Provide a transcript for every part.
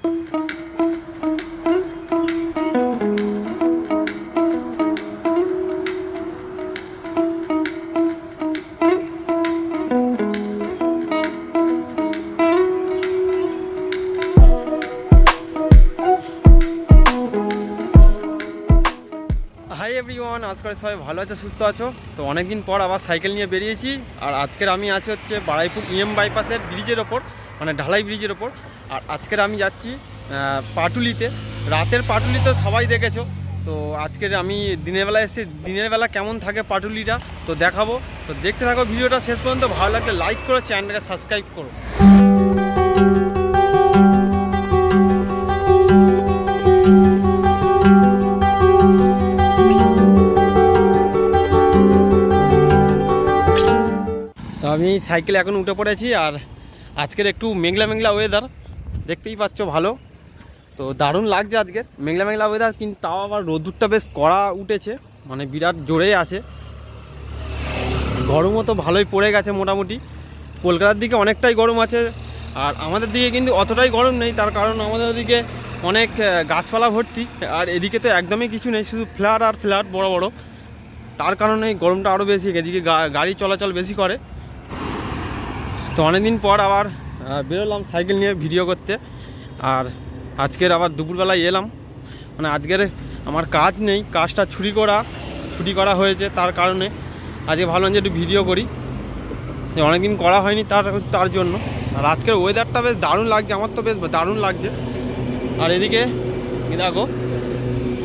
Everyone, আজকে সবাই ভালো আছো, সুস্থ আছো। তো অনেকদিন পর আবার সাইকেল নিয়ে বেরিয়েছি। আর আজকের আমি আছি হচ্ছে বারাইপুর ইএম বাইপাসের ব্রিজের ওপর, মানে ঢালাই ব্রিজের ওপর। আর আজকের আমি যাচ্ছি পাটুলিতে। রাতের পাটুলি তো সবাই দেখেছো। তো আজকের আমি দিনের বেলা এসে দিনের বেলা কেমন থাকে পাটুলিটা তো দেখাবো। তো দেখতে থাকো ভিডিওটা শেষ পর্যন্ত। ভালো লাগলে লাইক করো, চ্যানেলটাকে সাবস্ক্রাইব করো। তো আমি সাইকেলে এখন উঠে পড়েছি। আর আজকের একটু মেঘলা মেঘলা ওয়েদার, দেখতেই পাচ্ছ ভালো। তো দারুণ লাগছে আজকের মেঘলা মেঘলা ওয়েদার, কিন্তু তাও আবার রোদ্দুরটা বেশ কড়া উঠেছে, মানে বিরাট জোরেই আছে। গরমও তো ভালোই পড়ে গেছে মোটামুটি। কলকাতার দিকে অনেকটাই গরম আছে, আর আমাদের দিকে কিন্তু অতটাই গরম নেই। তার কারণ আমাদের দিকে অনেক গাছপালা ভর্তি, আর এদিকে তো একদমই কিছু নেই, শুধু ফ্ল্যাট আর ফ্ল্যাট বড় বড়। তার কারণে গরমটা আরও বেশি, এদিকে গাড়ি চলাচল বেশি করে। তো অনেকদিন পর আবার বেরোলাম সাইকেল নিয়ে ভিডিও করতে। আর আজকের আবার দুপুরবেলায় এলাম, মানে আজকের আমার কাজ নেই, কাজটা ছুটি করা হয়েছে। তার কারণে আজকে ভাবলাম যে একটু ভিডিও করি, যে অনেকদিন করা হয়নি তার জন্য। আর আজকের ওয়েদারটা বেশ দারুণ লাগছে, আমার তো বেশ দারুণ লাগছে। আর এদিকে দেখো,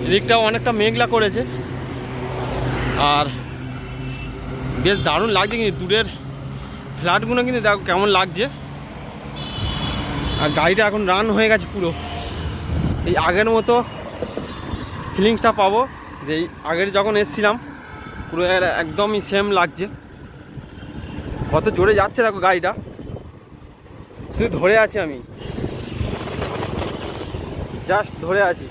এদিকটাও অনেকটা মেঘলা করেছে, আর বেশ দারুণ লাগছে। কিন্তু দূরের ফ্ল্যাটগুলো কিন্তু দেখো কেমন লাগছে। আর গাড়িটা এখন রান হয়ে গেছে পুরো, এই আগের মতো ফিলিংসটা পাবো যে এই আগের যখন এসেছিলাম, পুরো একদমই সেম লাগছে। কত জোরে যাচ্ছে দেখো গাড়িটা, শুধু ধরে আছি আমি, জাস্ট ধরে আছি।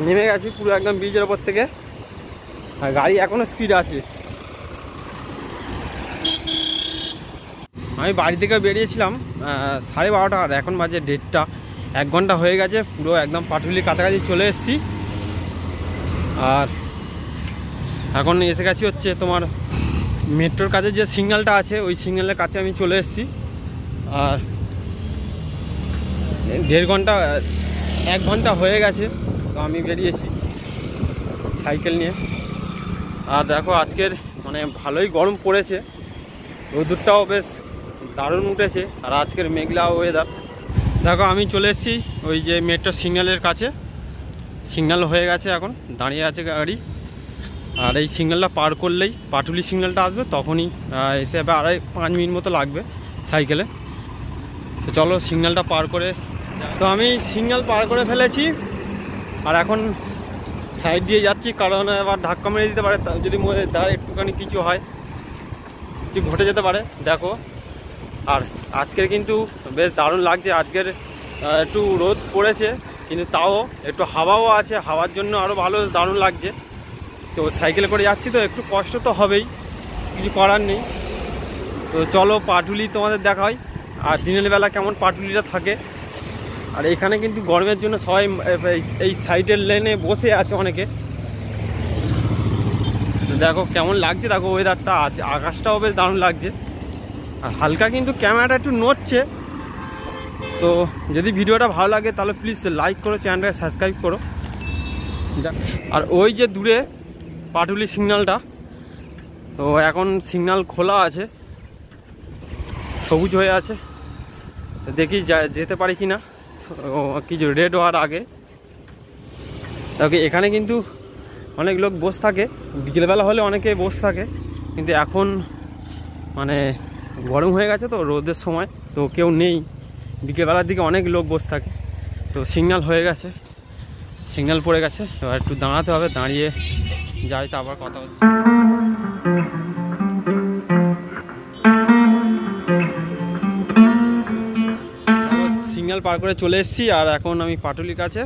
নেমে গেছি পুরো একদম ব্রিজের ওপর থেকে, আর গাড়ি এখনো স্পিড আছে। আমি বাড়ি থেকে বেরিয়েছিলাম 12:30, আর এখন বাজে 1:30। 1 ঘন্টা হয়ে গেছে, পুরো একদম পাটুলির কাছাকাছি চলে এসেছি। আর এখন এসে গেছি হচ্ছে তোমার মেট্রোর কাছে যে সিগন্যালটা আছে, ওই সিগন্যালের কাছে আমি চলে এসেছি। আর 1 ঘন্টা হয়ে গেছে তো আমি বেরিয়েছি সাইকেল নিয়ে। আর দেখো আজকের মানে ভালোই গরম পড়েছে, রোদ্দুরটাও বেশ দারুণ উঠেছে। আর আজকের মেঘলা ওয়েদার। দেখো আমি চলে এসেছি ওই যে মেট্রো সিগন্যালের কাছে, সিগন্যাল হয়ে গেছে, এখন দাঁড়িয়ে আছে গাড়ি। আর এই সিগন্যালটা পার করলেই পাটুলি সিগন্যালটা আসবে, তখনই এসে 5 মিনিট মতো লাগবে সাইকেলে। তো চলো সিগন্যালটা পার করে। তো আমি সিগন্যাল পার করে ফেলেছি, আর এখন সাইড দিয়ে যাচ্ছি, কারণ আবার ধাক্কা মেরে দিতে পারে, যদি একটুখানি কিছু হয়, কিছু ঘটে যেতে পারে। দেখো আর আজকের কিন্তু বেশ দারুণ লাগছে। আজকের একটু রোদ পড়েছে, কিন্তু তাও একটু হাওয়াও আছে, হাওয়ার জন্য আরও ভালো দারুণ লাগছে। তো সাইকেলে করে যাচ্ছি, তো একটু কষ্ট তো হবেই, কিছু করার নেই। তো চলো পাটুলি তোমাদের দেখাই, আর দিনের বেলা কেমন পাটুলিটা থাকে। আর এখানে কিন্তু গরমের জন্য সবাই এই সাইডের লেনে বসে আছে অনেকে। তো দেখো কেমন লাগছে, দেখো ওয়েদারটা, আকাশটাও বেশ দারুণ লাগছে। আর হালকা কিন্তু ক্যামেরাটা একটু নড়ছে। তো যদি ভিডিওটা ভালো লাগে তাহলে প্লিজ লাইক করো, চ্যানেলটাকে সাবস্ক্রাইব করো। আর ওই যে দূরে পাটুলি সিগন্যালটা, তো এখন সিগন্যাল খোলা আছে, সবুজ হয়ে আছে। দেখি যেতে পারি কি না, কিছু রেড হওয়ার আগে। এখানে কিন্তু অনেক লোক বসে থাকে, বিকেলবেলা হলে অনেকে বসে থাকে, কিন্তু এখন মানে গরম হয়ে গেছে তো রোদের সময়, তো কেউ নেই। বিকেলবেলার দিকে অনেক লোক বসে থাকে। তো সিগন্যাল হয়ে গেছে, সিগন্যাল পড়ে গেছে, এবার একটু দাঁড়াতে হবে, দাঁড়িয়ে যাই, তারপর কথা হচ্ছে। সিগন্যাল পার করে চলে এসেছি। আর এখন আমি পাটুলির কাছে,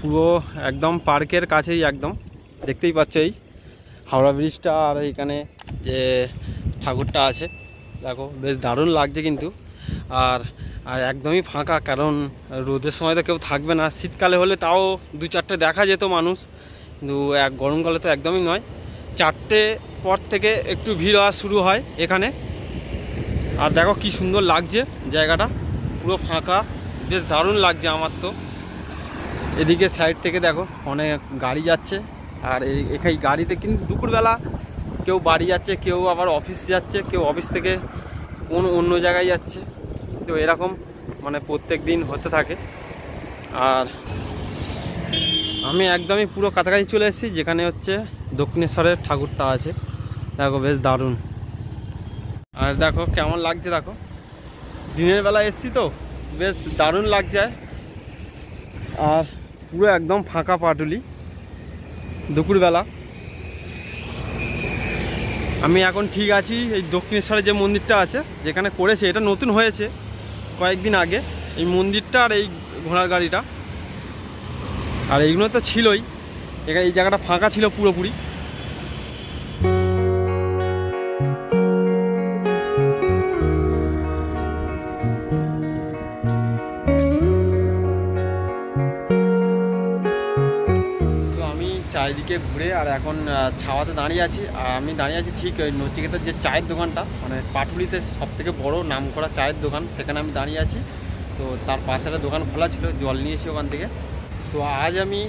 পুরো একদম পার্কের কাছেই, একদম দেখতেই পাচ্ছ এই হাওড়া ব্রিজটা আর এইখানে যে ঠাকুরটা আছে, দেখো বেশ দারুণ লাগছে কিন্তু। আর আর একদমই ফাঁকা, কারণ রোদের সময় তো কেউ থাকবে না। শীতকালে হলে তাও 2-4টে দেখা যেত মানুষ, কিন্তু গরমকালে তো একদমই নয়। 4টে পর থেকে একটু ভিড় হওয়া শুরু হয় এখানে। আর দেখো কি সুন্দর লাগছে জায়গাটা, পুরো ফাঁকা, বেশ দারুণ লাগছে আমার তো। এদিকে সাইড থেকে দেখো অনেক গাড়ি যাচ্ছে। আর এই গাড়িতে কিন্তু দুপুরবেলা কেউ বাড়ি যাচ্ছে, কেউ আবার অফিস যাচ্ছে, কেউ অফিস থেকে অন্য জায়গায় যাচ্ছে। তো এরকম মানে প্রত্যেক দিন হতে থাকে। আর আমি একদমই পুরো কাছাকাছি চলে এসেছি, যেখানে হচ্ছে দক্ষিণেশ্বরের ঠাকুরটা আছে। দেখো বেশ দারুণ। আর দেখো কেমন লাগছে, দেখো দিনের বেলা এসেছি তো বেশ দারুণ লাগছে। আর পুরো একদম ফাঁকা পাটুলি দুপুরবেলা। আমি এখন ঠিক আছি এই দক্ষিণেশ্বরের যে মন্দিরটা আছে, যেখানে করেছে, এটা নতুন হয়েছে কয়েকদিন আগে এই মন্দিরটা আর এই ঘোড়ার গাড়িটা। আর এইগুলো তো ছিলই, এখানে এই জায়গাটা ফাঁকা ছিল পুরোপুরি। চারিদিকে ঘুরে আর এখন ছাওয়াতে দাঁড়িয়ে আছি। আর আমি দাঁড়িয়ে আছি ঠিক ওই নচিকেতার যে চায়ের দোকানটা, মানে পাটুলিতে সবথেকে বড় নাম করা চায়ের দোকান, সেখানে আমি দাঁড়িয়ে আছি। তো তার পাশে একটা দোকান খোলা ছিল, জল নিয়েছি ওখান থেকে। তো আজ আমি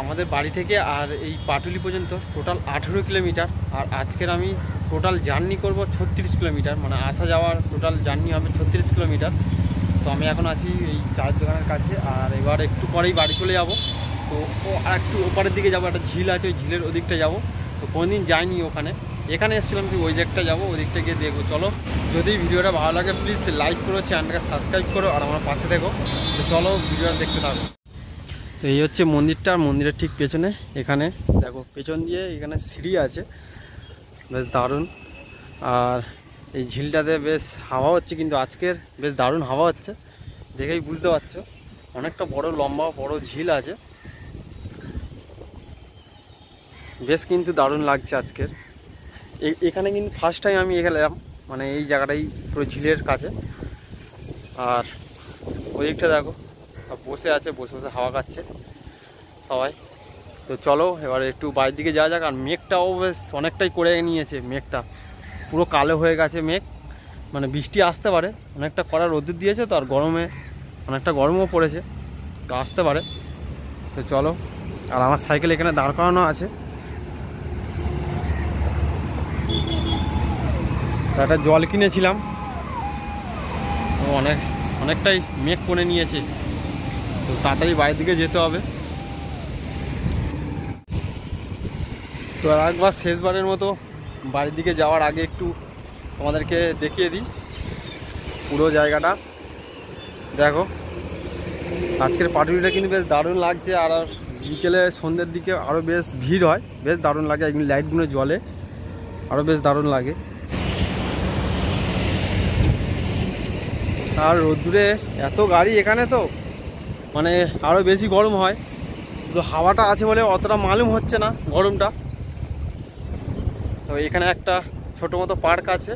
আমাদের বাড়ি থেকে আর এই পাটুলি পর্যন্ত টোটাল 18 কিলোমিটার। আর আজকের আমি টোটাল জার্নি করব 36 কিলোমিটার, মানে আসা যাওয়ার টোটাল জার্নি হবে 36 কিলোমিটার। তো আমি এখন আছি এই চায়ের দোকানের কাছে। আর এবার একটু পরেই বাড়ি চলে যাব। তো আর একটু ওপারের দিকে যাবো, একটা ঝিল আছে, ওই ঝিলের ওদিকটা যাবো। তো কোনোদিন যাইনি ওখানে, এখানে এসেছিলাম কি ওই দিকটা যাবো, ওই দিকটা গিয়ে দেখবো। চলো, যদি ভিডিওটা ভালো লাগে প্লিজ লাইক করো, চ্যানেলটাকে সাবস্ক্রাইব করো আর আমার পাশে দেখো। তো চলো ভিডিওটা দেখতে থাকো। তো এই হচ্ছে মন্দিরটা, মন্দিরের ঠিক পেছনে এখানে দেখো পেছন দিয়ে এখানে সিঁড়ি আছে, বেশ দারুণ। আর এই ঝিলটাতে বেশ হাওয়া হচ্ছে, কিন্তু আজকের বেশ দারুণ হাওয়া হচ্ছে, দেখেই বুঝতে পারছো। অনেকটা বড় লম্বা বড় ঝিল আছে, বেশ কিন্তু দারুণ লাগছে আজকের। এখানে কিন্তু ফার্স্ট টাইম আমি এলাম, মানে এই জায়গাটাই পুরো ঝিলের কাছে। আর ওই দিকটা দেখো বসে আছে, বসে বসে হাওয়া খাচ্ছে সবাই। তো চলো এবার একটু বাইরের দিকে যাওয়া যাক। আর মেঘটাও বেশ অনেকটাই করে নিয়েছে, মেঘটা পুরো কালো হয়ে গেছে মেঘ, মানে বৃষ্টি আসতে পারে। অনেকটা কড়া রোদ্দুর দিয়েছে তো, আর গরমে অনেকটা গরমও পড়েছে, তো আসতে পারে। তো চলো, আর আমার সাইকেল এখানে দাঁড় করানো আছে। একটা জল কিনেছিলাম, অনেকটাই মেঘ করে নিয়েছে, তো তাড়াতাড়ি বাড়ির দিকে যেতে হবে। তো একবার শেষবারের মতো বাড়ির দিকে যাওয়ার আগে একটু তোমাদেরকে দেখিয়ে দিই পুরো জায়গাটা। দেখো আজকের পাটুলিটা কিন্তু বেশ দারুণ লাগছে। আর বিকেলে সন্ধ্যের দিকে আরও বেশ ভিড় হয়, বেশ দারুণ লাগে। এগুলো লাইটগুলো জ্বলে, আরও বেশ দারুণ লাগে। আর রোদ্দুরে এত গাড়ি এখানে, তো মানে আরও বেশি গরম হয়। তো হাওয়াটা আছে বলে অতটা মালুম হচ্ছে না গরমটা। তো এখানে একটা ছোটো মতো পার্ক আছে,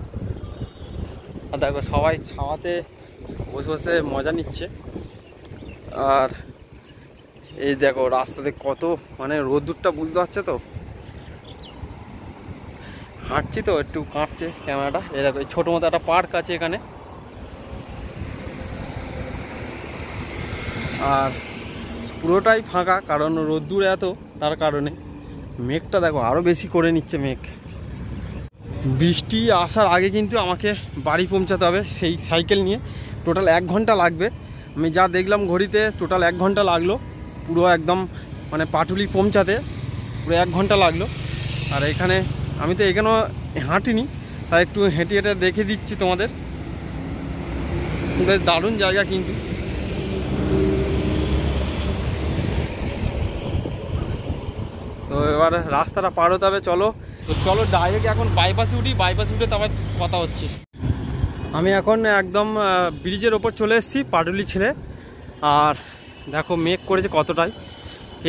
আর দেখো সবাই ছাওয়াতে বসে বসে মজা নিচ্ছে। আর এই দেখো রাস্তাতে কত মানে রোদ্দুরটা বুঝতে পারছে তো, হাঁটছি তো একটু কাঁপছে ক্যামেরাটা। এই দেখো এই ছোটো মতো একটা পার্ক আছে এখানে। আর পুরোটাই ফাঁকা, কারণ রোদ্দুর এত, তার কারণে মেঘটা দেখো আরও বেশি করে নিচ্ছে মেঘ। বৃষ্টি আসার আগে কিন্তু আমাকে বাড়ি পৌঁছাতে হবে সেই সাইকেল নিয়ে। টোটাল 1 ঘন্টা লাগবে, আমি যা দেখলাম ঘড়িতে টোটাল 1 ঘন্টা লাগলো পুরো একদম মানে পাটুলি পৌঁছাতে, পুরো 1 ঘন্টা লাগলো। আর এখানে আমি তো এখানেও হাঁটিনি, তাই একটু হেঁটে হেঁটে দেখে দিচ্ছি তোমাদের। বেশ দারুণ জায়গা কিন্তু। তো এবার রাস্তাটা পার হতে হবে, চলো। তো চলো ডাইরেক্ট এখন বাইপাসে উঠি, বাইপাসে উঠে তারপর কথা হচ্ছে। আমি এখন একদম ব্রিজের ওপর চলে এসেছি পাটুলি ছেড়ে। আর দেখো মেঘ করেছে কতটাই।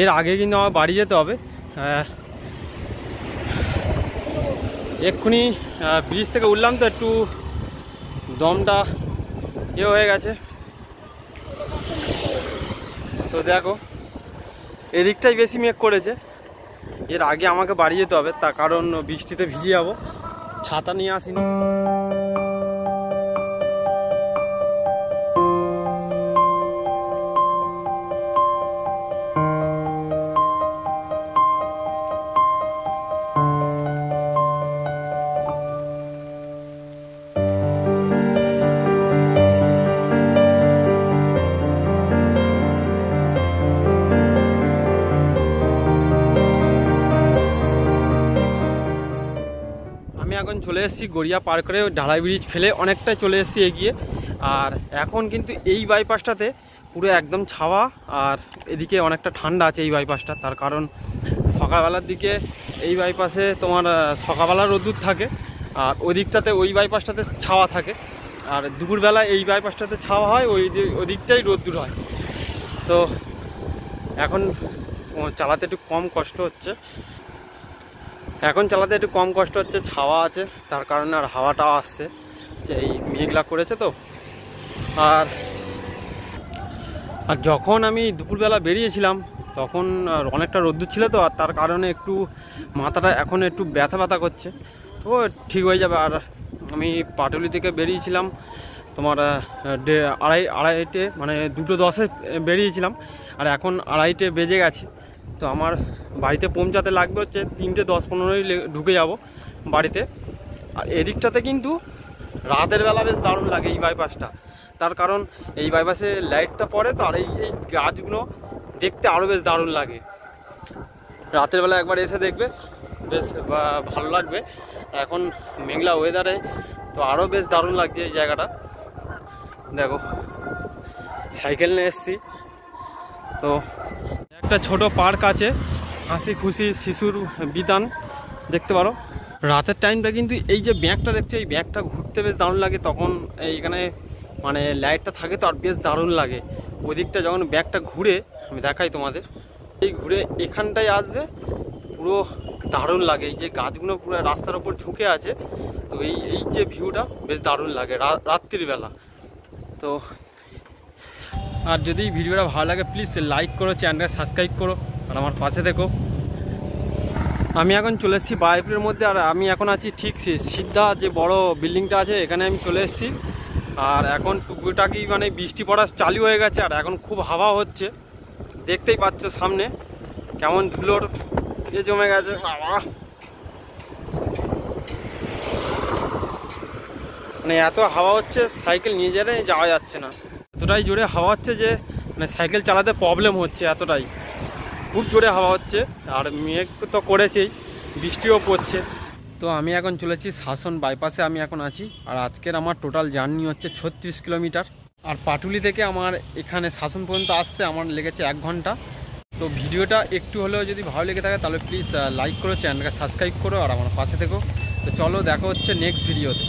এর আগে কিন্তু আমার বাড়ি যেতে হবে। এক্ষুনি ব্রিজ থেকে উঠলাম তো একটু দমটা হয়ে গেছে। তো দেখো এদিকটাই বেশি মেঘ করেছে। এর আগে আমাকে বাড়ি যেতে হবে, তার কারণ বৃষ্টিতে ভিজে যাবো, ছাতা নিয়ে আসিনি। এখন চলে এসেছি গড়িয়া পার করে ঢালাই ব্রিজ ফেলে অনেকটাই চলে এসেছি এগিয়ে। আর এখন কিন্তু এই বাইপাসটাতে পুরো একদম ছাওয়া, আর এদিকে অনেকটা ঠান্ডা আছে এই বাইপাসটা। তার কারণ সকালবেলার দিকে এই বাইপাসে তোমার সকালবেলা রোদ্দুর থাকে, আর ওই দিকটাতে ওই বাইপাসটাতে ছাওয়া থাকে। আর দুপুরবেলা এই বাইপাসটাতে ছাওয়া হয়, ওই দিকটাই রোদ্দুর হয়। তো এখন চালাতে একটু কম কষ্ট হচ্ছে, ছাওয়া আছে তার কারণে, আর হাওয়াটাও আসছে যে এই মেঘলা করেছে তো। আর যখন আমি দুপুরবেলা বেরিয়েছিলাম তখন অনেকটা রোদ্দুর ছিল তো, আর তার কারণে একটু মাথাটা এখন একটু ব্যথা করছে, তো ঠিক হয়ে যাবে। আর আমি পাটুলি থেকে বেরিয়েছিলাম তোমার আড়াইটে, মানে 2:10-এ বেরিয়েছিলাম, আর এখন 2:30 বেজে গেছে। তো আমার বাড়িতে পৌঁছাতে লাগবে হচ্ছে 3:10-15 ঢুকে যাব বাড়িতে। আর এদিকটাতে কিন্তু রাতের বেলা বেশ দারুণ লাগে এই বাইপাসটা, তার কারণ এই বাইপাসে লাইটটা পড়ে তো, আর এই গাছগুলো দেখতে আরও বেশ দারুণ লাগে। রাতের বেলা একবার এসে দেখবে, বেশ ভালো লাগবে। এখন মেঘলা ওয়েদারে তো আরও বেশ দারুণ লাগছে এই জায়গাটা। দেখো সাইকেল নিয়ে এসছি, তো একটা ছোট পার্ক আছে, হাসি খুশি শিশুর বিতান দেখতে পারো। রাতের টাইমটা কিন্তু এই যে ব্যাগটা দেখছো, এই ব্যাগটা ঘুরতে বেশ দারুণ লাগে। তখন এইখানে মানে লাইটটা থাকে তো আর বেশ দারুণ লাগে। ওদিকটা যখন ব্যাগটা ঘুরে, আমি দেখাই তোমাদের, এই ঘুরে এখানটায় আসবে, পুরো দারুণ লাগে। এই যে গাছগুলো পুরো রাস্তার ওপর ঝুঁকে আছে, তো এই যে ভিউটা বেশ দারুণ লাগে রাত্রির বেলা। তো আর যদি ভিডিওটা ভালো লাগে প্লিজ লাইক করো, চ্যানেলটা সাবস্ক্রাইব করো, আর আমার পাশে দেখো। আমি এখন চলে এসেছি বারুইপুরের মধ্যে, আর আমি এখন আছি ঠিক সিদ্ধা যে বড় বিল্ডিংটা আছে এখানে আমি চলে এসেছি। আর এখন টুকটাকি মানে বৃষ্টি পড়া চালু হয়ে গেছে, আর এখন খুব হাওয়া হচ্ছে, দেখতেই পাচ্ছ সামনে কেমন ধুলোর জমে গেছে। বাবা, মানে এত হাওয়া হচ্ছে সাইকেল নিয়ে যাওয়া যাচ্ছে না, এতটাই জোরে হাওয়া হচ্ছে যে মানে সাইকেল চালাতে প্রবলেম হচ্ছে, এতটাই খুব জোরে হাওয়া হচ্ছে। আর মেঘ তো করেছেই, বৃষ্টিও পড়ছে। তো আমি এখন চলেছি শাসন বাইপাসে আমি এখন আছি। আর আজকের আমার টোটাল জার্নি হচ্ছে 36 কিলোমিটার। আর পাটুলি থেকে আমার এখানে শাসন পর্যন্ত আসতে আমার লেগেছে 1 ঘন্টা। তো ভিডিওটা একটু হলেও যদি ভালো লেগে থাকে তাহলে প্লিজ লাইক করো, চ্যানেলকে সাবস্ক্রাইব করো, আর আমার পাশে থেকো। তো চলো দেখা হচ্ছে নেক্সট ভিডিওতে।